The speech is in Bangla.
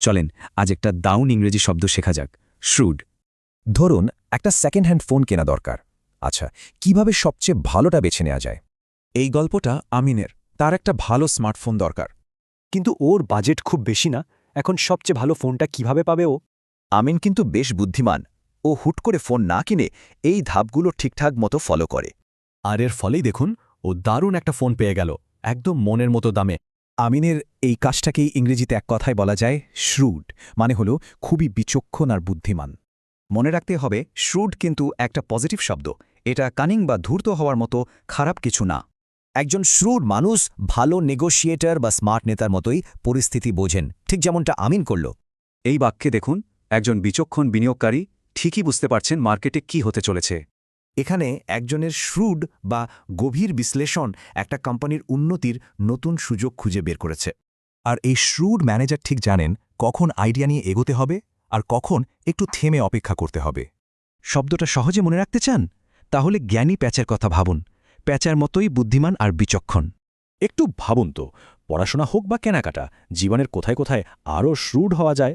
চলেন আজ একটা দাউন ইংরেজি শব্দ শেখা যাক, শ্রুড। ধরুন একটা সেকেন্ড হ্যান্ড ফোন কেনা দরকার। আচ্ছা, কিভাবে সবচেয়ে ভালোটা বেছে নেওয়া যায়? এই গল্পটা আমিনের। তার একটা ভালো স্মার্টফোন দরকার। কিন্তু ওর বাজেট খুব বেশি না। এখন সবচেয়ে ভালো ফোনটা কিভাবে পাবে ও? আমিন কিন্তু বেশ বুদ্ধিমান। ও হুট করে ফোন না কিনে এই ধাপগুলো ঠিকঠাক মতো ফলো করে। আর এর ফলেই দেখুন ও দারুণ একটা ফোন পেয়ে গেল, একদম মনের মতো দামে। আমিনের এই কাজটাকেই ইংরেজিতে এক কথায় বলা যায় শ্রুড, মানে হলো খুবই বিচক্ষণ আর বুদ্ধিমান। মনে রাখতে হবে, শ্রুড কিন্তু একটা পজিটিভ শব্দ। এটা কানিং বা ধূর্ত হওয়ার মতো খারাপ কিছু না। একজন শ্রুড মানুষ ভালো নেগোশিয়েটর বা স্মার্ট নেতার মতোই পরিস্থিতি বোঝেন, ঠিক যেমনটা আমিন করল। এই বাক্যে দেখুন, একজন বিচক্ষণ বিনিয়োগকারী ঠিকই বুঝতে পারছেন মার্কেটে কি হতে চলেছে। এখানে একজনের শ্রুড বা গভীর বিশ্লেষণ একটা কোম্পানির উন্নতির নতুন সুযোগ খুঁজে বের করেছে। আর এই শ্রুড ম্যানেজার ঠিক জানেন কখন আইডিয়া নিয়ে এগোতে হবে আর কখন একটু থেমে অপেক্ষা করতে হবে। শব্দটা সহজে মনে রাখতে চান? তাহলে জ্ঞানী প্যাচের কথা ভাবুন। প্যাচার মতোই বুদ্ধিমান আর বিচক্ষণ। একটু ভাবুন তো, পড়াশোনা হোক বা কেনাকাটা, জীবনের কোথায় কোথায় আরও শ্রুড হওয়া যায়।